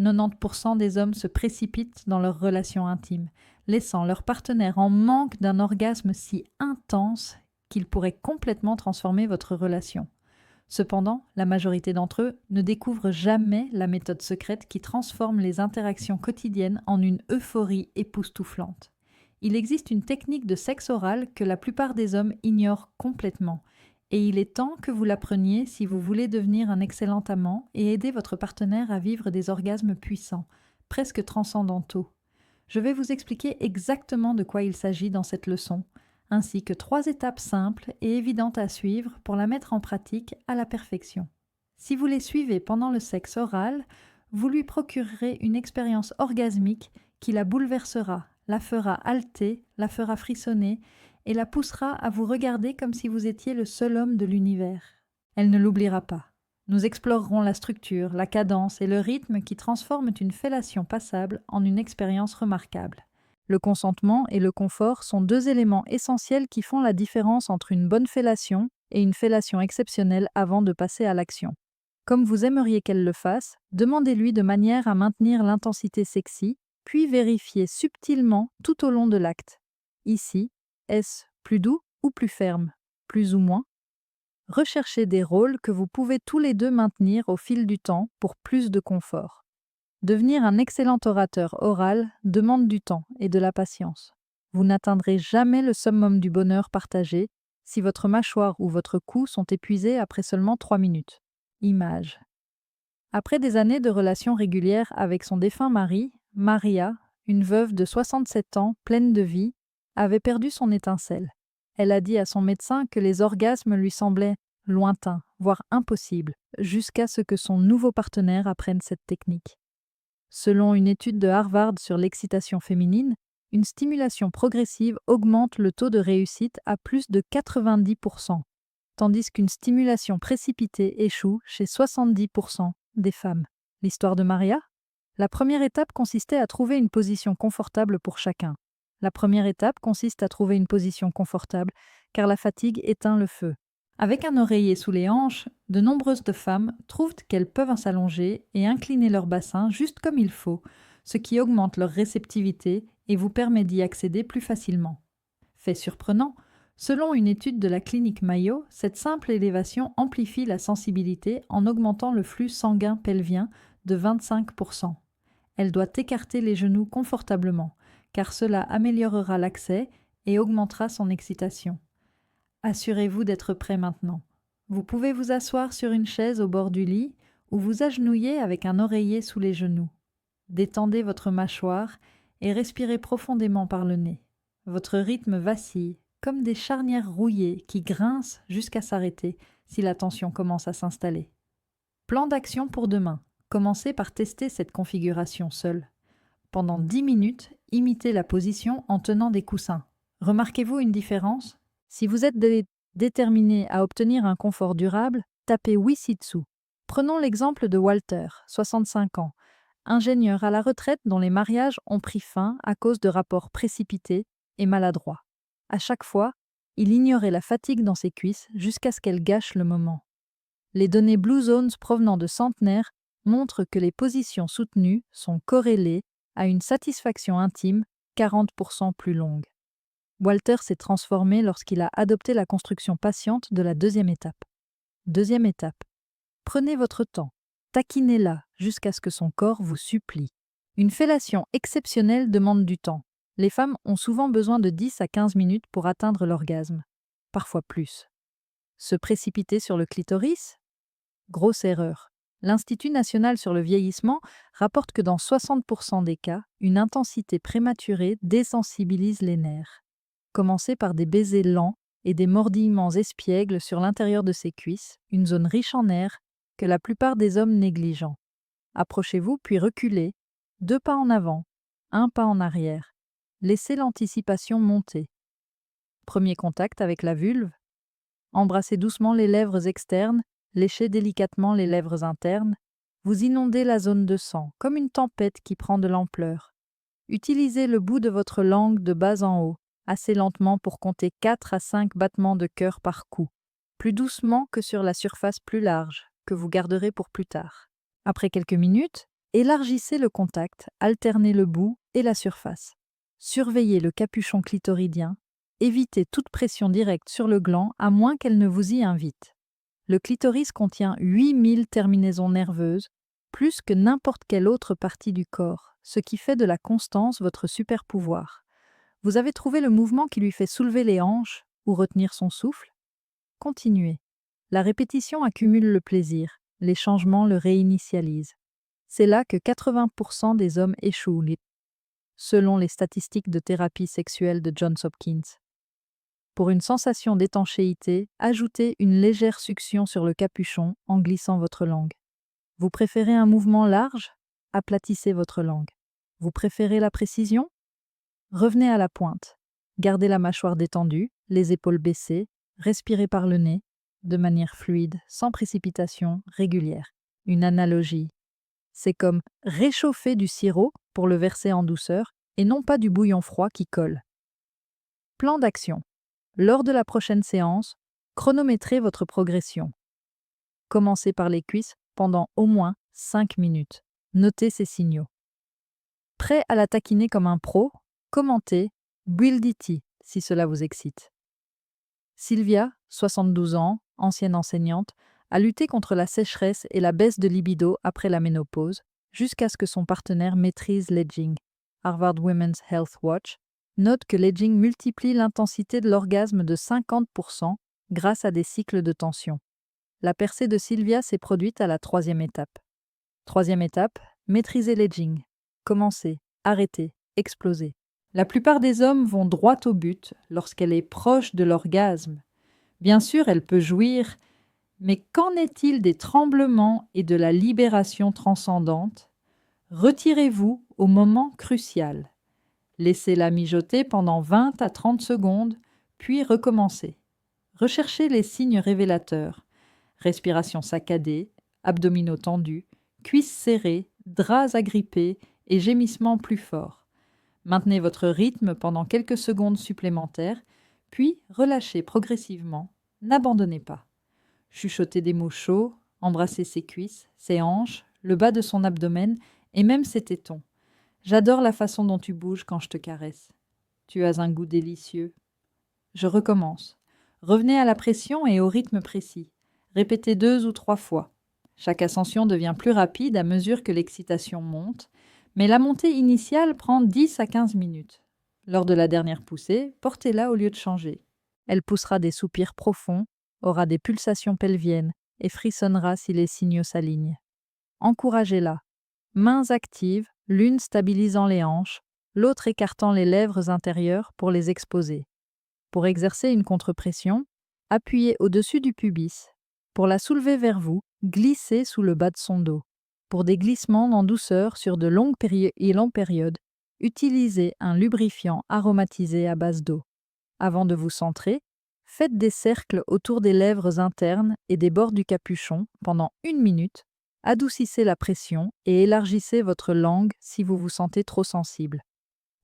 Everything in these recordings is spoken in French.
90% des hommes se précipitent dans leurs relations intimes, laissant leur partenaire en manque d'un orgasme si intense qu'il pourrait complètement transformer votre relation. Cependant, la majorité d'entre eux ne découvrent jamais la méthode secrète qui transforme les interactions quotidiennes en une euphorie époustouflante. Il existe une technique de sexe oral que la plupart des hommes ignorent complètement, et il est temps que vous l'appreniez si vous voulez devenir un excellent amant et aider votre partenaire à vivre des orgasmes puissants, presque transcendantaux. Je vais vous expliquer exactement de quoi il s'agit dans cette leçon, ainsi que 3 étapes simples et évidentes à suivre pour la mettre en pratique à la perfection. Si vous les suivez pendant le sexe oral, vous lui procurerez une expérience orgasmique qui la bouleversera, la fera halter, la fera frissonner et la poussera à vous regarder comme si vous étiez le seul homme de l'univers. Elle ne l'oubliera pas. Nous explorerons la structure, la cadence et le rythme qui transforment une fellation passable en une expérience remarquable. Le consentement et le confort sont 2 éléments essentiels qui font la différence entre une bonne fellation et une fellation exceptionnelle avant de passer à l'action. Comme vous aimeriez qu'elle le fasse, demandez-lui de manière à maintenir l'intensité sexy, puis vérifiez subtilement tout au long de l'acte. Ici, est-ce plus doux ou plus ferme? Plus ou moins? Recherchez des rôles que vous pouvez tous les 2 maintenir au fil du temps pour plus de confort. Devenir un excellent orateur oral demande du temps et de la patience. Vous n'atteindrez jamais le summum du bonheur partagé si votre mâchoire ou votre cou sont épuisés après seulement 3 minutes. Image. Après des années de relations régulières avec son défunt mari, Maria, une veuve de 67 ans pleine de vie, avait perdu son étincelle. Elle a dit à son médecin que les orgasmes lui semblaient lointains, voire impossibles, jusqu'à ce que son nouveau partenaire apprenne cette technique. Selon une étude de Harvard sur l'excitation féminine, une stimulation progressive augmente le taux de réussite à plus de 90%, tandis qu'une stimulation précipitée échoue chez 70% des femmes. L'histoire de Maria? La première étape consistait à trouver une position confortable pour chacun. La première étape consiste à trouver une position confortable, car la fatigue éteint le feu. Avec un oreiller sous les hanches, de nombreuses de femmes trouvent qu'elles peuvent s'allonger et incliner leur bassin juste comme il faut, ce qui augmente leur réceptivité et vous permet d'y accéder plus facilement. Fait surprenant, selon une étude de la clinique Mayo, cette simple élévation amplifie la sensibilité en augmentant le flux sanguin pelvien de 25%. Elle doit écarter les genoux confortablement, car cela améliorera l'accès et augmentera son excitation. Assurez-vous d'être prêt maintenant. Vous pouvez vous asseoir sur une chaise au bord du lit ou vous agenouiller avec un oreiller sous les genoux. Détendez votre mâchoire et respirez profondément par le nez. Votre rythme vacille, comme des charnières rouillées qui grincent jusqu'à s'arrêter si la tension commence à s'installer. Plan d'action pour demain. Commencez par tester cette configuration seule. Pendant 10 minutes, imitez la position en tenant des coussins. Remarquez-vous une différence? Si vous êtes déterminé à obtenir un confort durable, tapez Wisitsu. Prenons l'exemple de Walter, 65 ans, ingénieur à la retraite dont les mariages ont pris fin à cause de rapports précipités et maladroits. À chaque fois, il ignorait la fatigue dans ses cuisses jusqu'à ce qu'elle gâche le moment. Les données Blue Zones provenant de centenaires montrent que les positions soutenues sont corrélées à une satisfaction intime 40% plus longue. Walter s'est transformé lorsqu'il a adopté la construction patiente de la 2e étape. 2e étape. Prenez votre temps. Taquinez-la jusqu'à ce que son corps vous supplie. Une fellation exceptionnelle demande du temps. Les femmes ont souvent besoin de 10 à 15 minutes pour atteindre l'orgasme. Parfois plus. Se précipiter sur le clitoris? Grosse erreur. L'Institut national sur le vieillissement rapporte que dans 60% des cas, une intensité prématurée désensibilise les nerfs. Commencez par des baisers lents et des mordillements espiègles sur l'intérieur de ses cuisses, une zone riche en nerfs que la plupart des hommes négligent. Approchez-vous puis reculez, 2 pas en avant, 1 pas en arrière. Laissez l'anticipation monter. Premier contact avec la vulve. Embrassez doucement les lèvres externes, léchez délicatement les lèvres internes. Vous inondez la zone de sang, comme une tempête qui prend de l'ampleur. Utilisez le bout de votre langue de bas en haut, assez lentement pour compter 4 à 5 battements de cœur par coup, plus doucement que sur la surface plus large, que vous garderez pour plus tard. Après quelques minutes, Élargissez le contact, alternez le bout et la surface. Surveillez le capuchon clitoridien. Évitez toute pression directe sur le gland à moins qu'elle ne vous y invite. Le clitoris contient 8000 terminaisons nerveuses, plus que n'importe quelle autre partie du corps, ce qui fait de la constance votre super pouvoir. Vous avez trouvé le mouvement qui lui fait soulever les hanches ou retenir son souffle? Continuez. La répétition accumule le plaisir, les changements le réinitialisent. C'est là que 80% des hommes échouent, selon les statistiques de thérapie sexuelle de Johns Hopkins. Pour une sensation d'étanchéité, ajoutez une légère succion sur le capuchon en glissant votre langue. Vous préférez un mouvement large? Aplatissez votre langue. Vous préférez la précision? Revenez à la pointe. Gardez la mâchoire détendue, les épaules baissées, respirez par le nez, de manière fluide, sans précipitation, régulière. Une analogie. C'est comme réchauffer du sirop pour le verser en douceur et non pas du bouillon froid qui colle. Plan d'action. Lors de la prochaine séance, chronométrez votre progression. Commencez par les cuisses pendant au moins 5 minutes. Notez ces signaux. Prêt à la taquiner comme un pro, commentez Build It si cela vous excite. Sylvia, 72 ans, ancienne enseignante, a lutté contre la sécheresse et la baisse de libido après la ménopause, jusqu'à ce que son partenaire maîtrise l'edging. Harvard Women's Health Watch note que l'edging multiplie l'intensité de l'orgasme de 50% grâce à des cycles de tension. La percée de Sylvia s'est produite à la 3e étape. 3e étape, maîtriser l'edging. Commencez, arrêtez, explosez. La plupart des hommes vont droit au but lorsqu'elle est proche de l'orgasme. Bien sûr, elle peut jouir, mais qu'en est-il des tremblements et de la libération transcendante? Retirez-vous au moment crucial. Laissez-la mijoter pendant 20 à 30 secondes, puis recommencez. Recherchez les signes révélateurs. Respiration saccadée, abdominaux tendus, cuisses serrées, draps agrippés et gémissements plus forts. Maintenez votre rythme pendant quelques secondes supplémentaires, puis relâchez progressivement. N'abandonnez pas. Chuchotez des mots chauds, embrassez ses cuisses, ses hanches, le bas de son abdomen et même ses tétons. J'adore la façon dont tu bouges quand je te caresse. Tu as un goût délicieux. Je recommence. Revenez à la pression et au rythme précis. Répétez 2 ou 3 fois. Chaque ascension devient plus rapide à mesure que l'excitation monte, mais la montée initiale prend 10 à 15 minutes. Lors de la dernière poussée, portez-la au lieu de changer. Elle poussera des soupirs profonds, aura des pulsations pelviennes et frissonnera si les signaux s'alignent. Encouragez-la. Mains actives, l'une stabilisant les hanches, l'autre écartant les lèvres intérieures pour les exposer. Pour exercer une contre-pression, appuyez au-dessus du pubis. Pour la soulever vers vous, glissez sous le bas de son dos. Pour des glissements en douceur sur de longues périodes, utilisez un lubrifiant aromatisé à base d'eau. Avant de vous centrer, faites des cercles autour des lèvres internes et des bords du capuchon pendant 1 minute. Adoucissez la pression et élargissez votre langue si vous vous sentez trop sensible.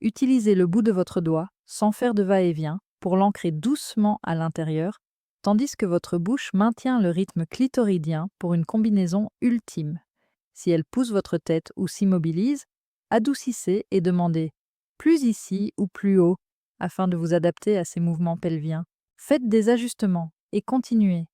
Utilisez le bout de votre doigt, sans faire de va-et-vient, pour l'ancrer doucement à l'intérieur, tandis que votre bouche maintient le rythme clitoridien pour une combinaison ultime. Si elle pousse votre tête ou s'immobilise, adoucissez et demandez « plus ici ou plus haut » afin de vous adapter à ces mouvements pelviens. Faites des ajustements et continuez.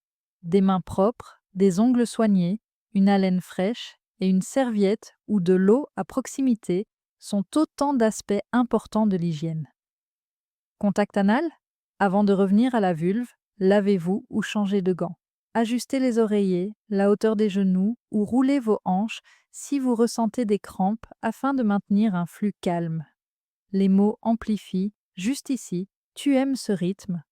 Des mains propres, des ongles soignés, une haleine fraîche et une serviette ou de l'eau à proximité sont autant d'aspects importants de l'hygiène. Contact anal? Avant de revenir à la vulve, lavez-vous ou changez de gants. Ajustez les oreillers, la hauteur des genoux ou roulez vos hanches si vous ressentez des crampes afin de maintenir un flux calme. Les mots amplifient, juste ici, tu aimes ce rythme,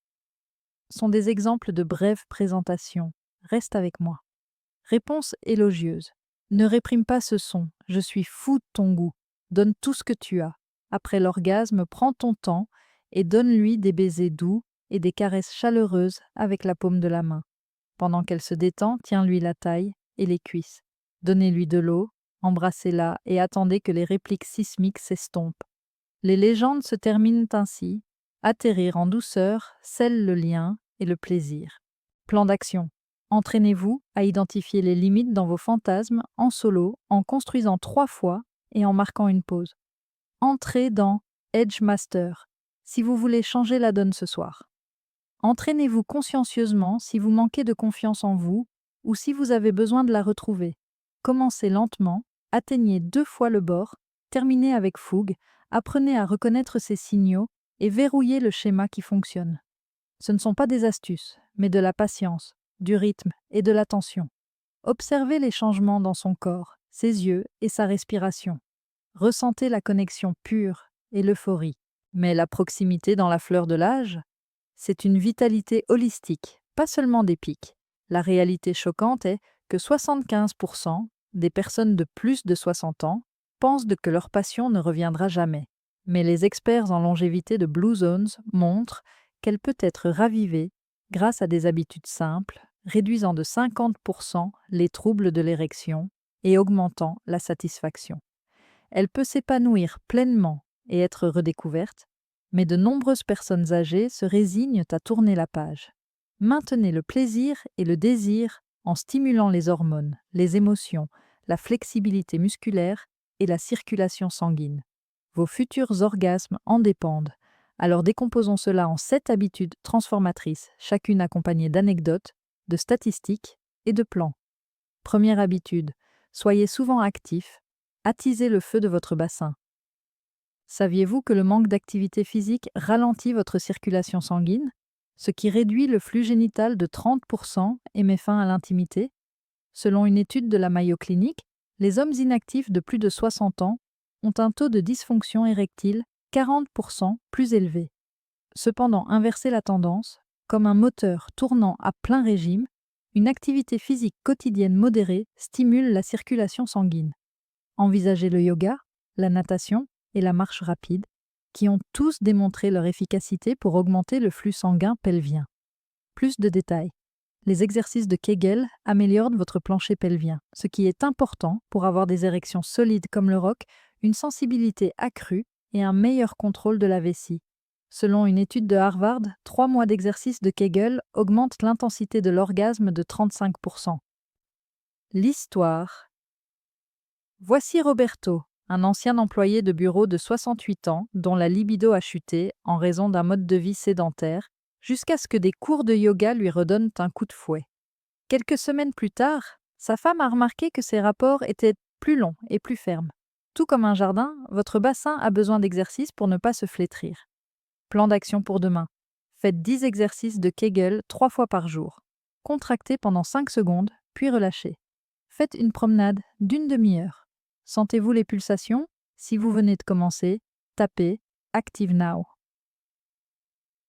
sont des exemples de brèves présentations. Reste avec moi. Réponse élogieuse. Ne réprime pas ce son, je suis fou de ton goût. Donne tout ce que tu as. Après l'orgasme, prends ton temps et donne-lui des baisers doux et des caresses chaleureuses avec la paume de la main. Pendant qu'elle se détend, tiens-lui la taille et les cuisses. Donnez-lui de l'eau, embrassez-la et attendez que les répliques sismiques s'estompent. Les légendes se terminent ainsi. Atterrir en douceur scelle le lien et le plaisir. Plan d'action. Entraînez-vous à identifier les limites dans vos fantasmes en solo, en construisant 3 fois et en marquant une pause. Entrez dans Edge Master si vous voulez changer la donne ce soir. Entraînez-vous consciencieusement si vous manquez de confiance en vous ou si vous avez besoin de la retrouver. Commencez lentement, atteignez 2 fois le bord, terminez avec fougue, apprenez à reconnaître ces signaux et verrouillez le schéma qui fonctionne. Ce ne sont pas des astuces, mais de la patience, du rythme et de l'attention. Observez les changements dans son corps, ses yeux et sa respiration. Ressentez la connexion pure et l'euphorie. Mais la proximité dans la fleur de l'âge, c'est une vitalité holistique, pas seulement des pics. La réalité choquante est que 75% des personnes de plus de 60 ans pensent que leur passion ne reviendra jamais. Mais les experts en longévité de Blue Zones montrent qu'elle peut être ravivée grâce à des habitudes simples, réduisant de 50% les troubles de l'érection et augmentant la satisfaction. Elle peut s'épanouir pleinement et être redécouverte, mais de nombreuses personnes âgées se résignent à tourner la page. Maintenez le plaisir et le désir en stimulant les hormones, les émotions, la flexibilité musculaire et la circulation sanguine. Vos futurs orgasmes en dépendent. Alors décomposons cela en 7 habitudes transformatrices, chacune accompagnée d'anecdotes, de statistiques et de plans. Première habitude, soyez souvent actif, attisez le feu de votre bassin. Saviez-vous que le manque d'activité physique ralentit votre circulation sanguine, ce qui réduit le flux génital de 30% et met fin à l'intimité? Selon une étude de la Mayo Clinic, les hommes inactifs de plus de 60 ans ont un taux de dysfonction érectile 40% plus élevé. Cependant, inverser la tendance, comme un moteur tournant à plein régime, une activité physique quotidienne modérée stimule la circulation sanguine. Envisagez le yoga, la natation et la marche rapide, qui ont tous démontré leur efficacité pour augmenter le flux sanguin pelvien. Plus de détails. Les exercices de Kegel améliorent votre plancher pelvien, ce qui est important pour avoir des érections solides comme le roc, une sensibilité accrue et un meilleur contrôle de la vessie. Selon une étude de Harvard, 3 mois d'exercice de Kegel augmentent l'intensité de l'orgasme de 35%. L'histoire. Voici Roberto, un ancien employé de bureau de 68 ans dont la libido a chuté en raison d'un mode de vie sédentaire, jusqu'à ce que des cours de yoga lui redonnent un coup de fouet. Quelques semaines plus tard, sa femme a remarqué que ses rapports étaient plus longs et plus fermes. Tout comme un jardin, votre bassin a besoin d'exercices pour ne pas se flétrir. Plan d'action pour demain. Faites 10 exercices de Kegel 3 fois par jour. Contractez pendant 5 secondes, puis relâchez. Faites une promenade d'une demi-heure. Sentez-vous les pulsations? Si vous venez de commencer, tapez Active Now.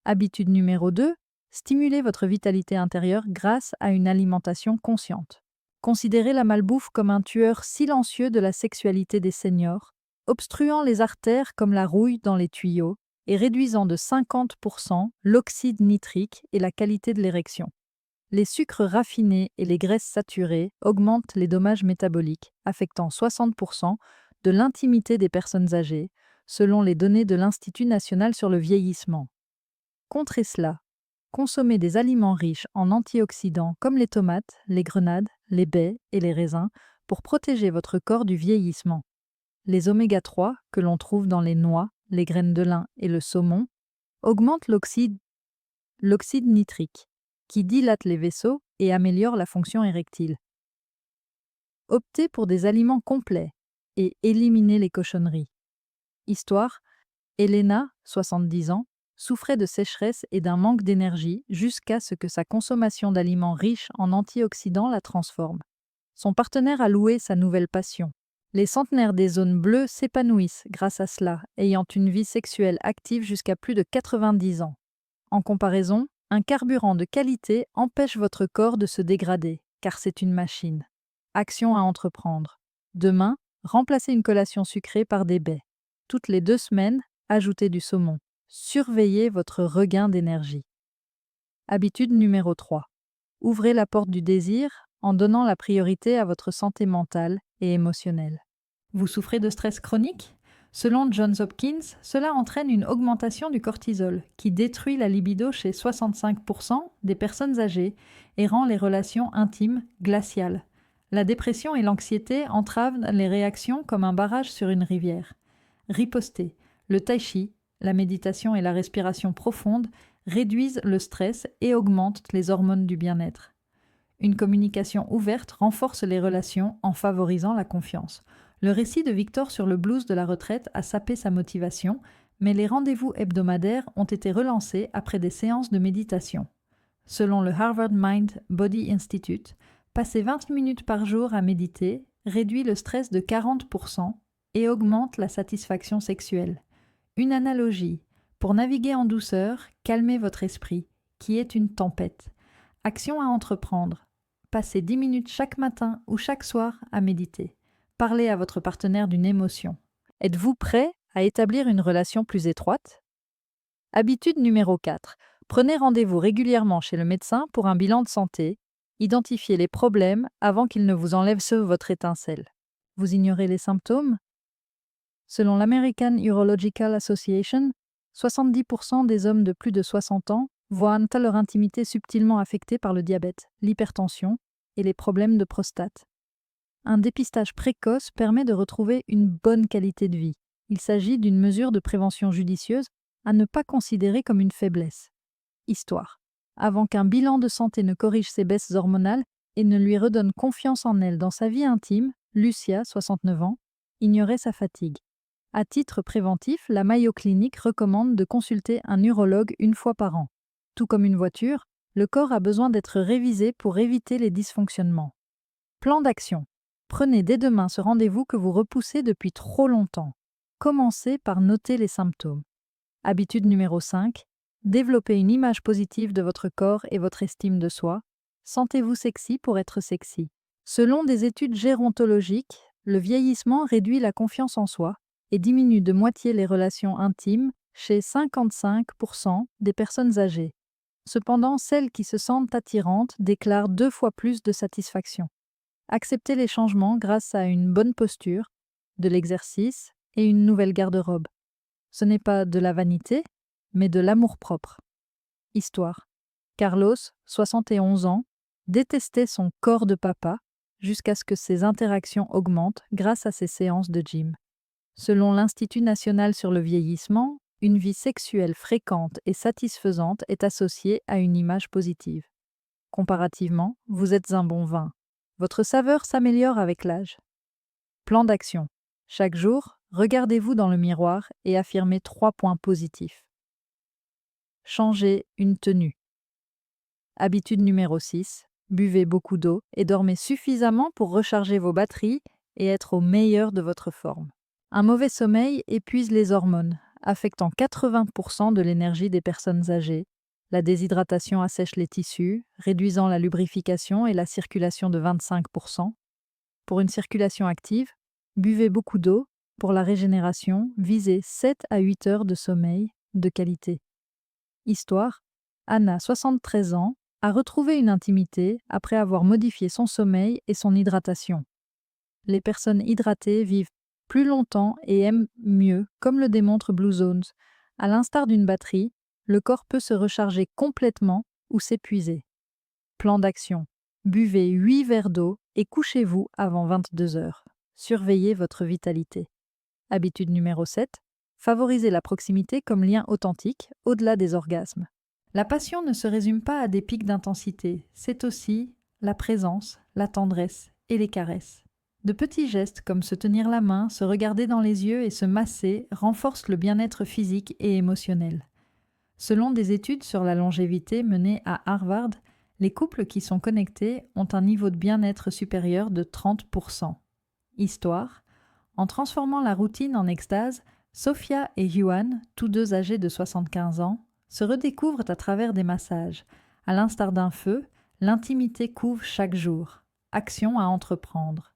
Habitude numéro 2, stimulez votre vitalité intérieure grâce à une alimentation consciente. Considérez la malbouffe comme un tueur silencieux de la sexualité des seniors, obstruant les artères comme la rouille dans les tuyaux et réduisant de 50% l'oxyde nitrique et la qualité de l'érection. Les sucres raffinés et les graisses saturées augmentent les dommages métaboliques, affectant 60% de l'intimité des personnes âgées, selon les données de l'Institut national sur le vieillissement. Contrez cela. Consommez des aliments riches en antioxydants comme les tomates, les grenades, les baies et les raisins pour protéger votre corps du vieillissement. Les oméga 3, que l'on trouve dans les noix, les graines de lin et le saumon, augmentent l'oxyde nitrique, qui dilate les vaisseaux et améliore la fonction érectile. Optez pour des aliments complets et éliminez les cochonneries. Histoire, Elena, 70 ans, souffrait de sécheresse et d'un manque d'énergie jusqu'à ce que sa consommation d'aliments riches en antioxydants la transforme. Son partenaire a loué sa nouvelle passion. Les centenaires des zones bleues s'épanouissent grâce à cela, ayant une vie sexuelle active jusqu'à plus de 90 ans. En comparaison, un carburant de qualité empêche votre corps de se dégrader, car c'est une machine. Action à entreprendre. Demain, remplacez une collation sucrée par des baies. Toutes les 2 semaines, ajoutez du saumon. Surveillez votre regain d'énergie. Habitude numéro 3. Ouvrez la porte du désir en donnant la priorité à votre santé mentale et émotionnelle. Vous souffrez de stress chronique? Selon Johns Hopkins, cela entraîne une augmentation du cortisol qui détruit la libido chez 65% des personnes âgées et rend les relations intimes glaciales. La dépression et l'anxiété entravent les réactions comme un barrage sur une rivière. Riposter. Le tai chi, la méditation et la respiration profonde réduisent le stress et augmentent les hormones du bien-être. Une communication ouverte renforce les relations en favorisant la confiance. Le récit de Victor sur le blues de la retraite a sapé sa motivation, mais les rendez-vous hebdomadaires ont été relancés après des séances de méditation. Selon le Harvard Mind Body Institute, passer 20 minutes par jour à méditer réduit le stress de 40% et augmente la satisfaction sexuelle. Une analogie. Pour naviguer en douceur, calmez votre esprit, qui est une tempête. Action à entreprendre. Passez 10 minutes chaque matin ou chaque soir à méditer. Parlez à votre partenaire d'une émotion. Êtes-vous prêt à établir une relation plus étroite? Habitude numéro 4. Prenez rendez-vous régulièrement chez le médecin pour un bilan de santé. Identifiez les problèmes avant qu'ils ne vous enlèvent votre étincelle. Vous ignorez les symptômes? Selon l'American Urological Association, 70% des hommes de plus de 60 ans voient leur intimité subtilement affectée par le diabète, l'hypertension et les problèmes de prostate. Un dépistage précoce permet de retrouver une bonne qualité de vie. Il s'agit d'une mesure de prévention judicieuse à ne pas considérer comme une faiblesse. Histoire. Avant qu'un bilan de santé ne corrige ses baisses hormonales et ne lui redonne confiance en elle dans sa vie intime, Lucia, 69 ans, ignorait sa fatigue. À titre préventif, la Mayo Clinic recommande de consulter un urologue une fois par an. Tout comme une voiture, le corps a besoin d'être révisé pour éviter les dysfonctionnements. Plan d'action. Prenez dès demain ce rendez-vous que vous repoussez depuis trop longtemps. Commencez par noter les symptômes. Habitude numéro 5. Développez une image positive de votre corps et votre estime de soi. Sentez-vous sexy pour être sexy. Selon des études gérontologiques, le vieillissement réduit la confiance en soi et diminue de moitié les relations intimes chez 55% des personnes âgées. Cependant, celles qui se sentent attirantes déclarent 2 fois plus de satisfaction. Acceptez les changements grâce à une bonne posture, de l'exercice et une nouvelle garde-robe. Ce n'est pas de la vanité, mais de l'amour-propre. Histoire. Carlos, 71 ans, détestait son corps de papa jusqu'à ce que ses interactions augmentent grâce à ses séances de gym. Selon l'Institut national sur le vieillissement, une vie sexuelle fréquente et satisfaisante est associée à une image positive. Comparativement, vous êtes un bon vin. Votre saveur s'améliore avec l'âge. Plan d'action. Chaque jour, regardez-vous dans le miroir et affirmez 3 points positifs. Changez une tenue. Habitude numéro 6. Buvez beaucoup d'eau et dormez suffisamment pour recharger vos batteries et être au meilleur de votre forme. Un mauvais sommeil épuise les hormones, affectant 80% de l'énergie des personnes âgées. La déshydratation assèche les tissus, réduisant la lubrification et la circulation de 25%. Pour une circulation active, buvez beaucoup d'eau. Pour la régénération, visez 7 à 8 heures de sommeil de qualité. Histoire. Anna, 73 ans, a retrouvé une intimité après avoir modifié son sommeil et son hydratation. Les personnes hydratées vivent plus longtemps et aiment mieux, comme le démontre Blue Zones. À l'instar d'une batterie, le corps peut se recharger complètement ou s'épuiser. Plan d'action. Buvez 8 verres d'eau et couchez-vous avant 22 heures. Surveillez votre vitalité. Habitude numéro 7. Favorisez la proximité comme lien authentique au-delà des orgasmes. La passion ne se résume pas à des pics d'intensité, c'est aussi la présence, la tendresse et les caresses. De petits gestes comme se tenir la main, se regarder dans les yeux et se masser renforcent le bien-être physique et émotionnel. Selon des études sur la longévité menées à Harvard, les couples qui sont connectés ont un niveau de bien-être supérieur de 30%. Histoire. En transformant la routine en extase, Sophia et Yuan, tous deux âgés de 75 ans, se redécouvrent à travers des massages. À l'instar d'un feu, l'intimité couve chaque jour. Action à entreprendre.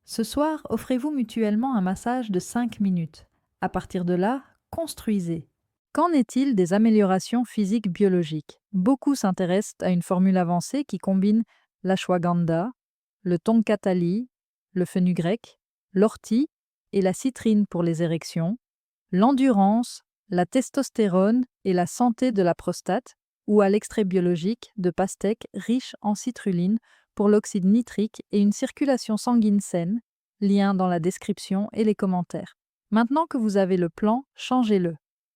Ce soir, offrez-vous mutuellement un massage de 5 minutes. À partir de là, construisez. Qu'en est-il des améliorations physiques biologiques? Beaucoup s'intéressent à une formule avancée qui combine l'ashwagandha, le tonkatali, le fenugrec, l'ortie et la citrine pour les érections, l'endurance, la testostérone et la santé de la prostate, ou à l'extrait biologique de pastèque riche en citrulline pour l'oxyde nitrique et une circulation sanguine saine, lien dans la description et les commentaires. Maintenant que vous avez le plan, changez-le.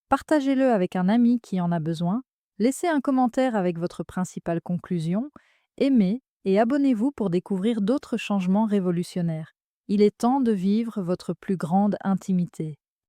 Partagez-le avec un ami qui en a besoin, laissez un commentaire avec votre principale conclusion, aimez et abonnez-vous pour découvrir d'autres changements révolutionnaires. Il est temps de vivre votre plus grande intimité.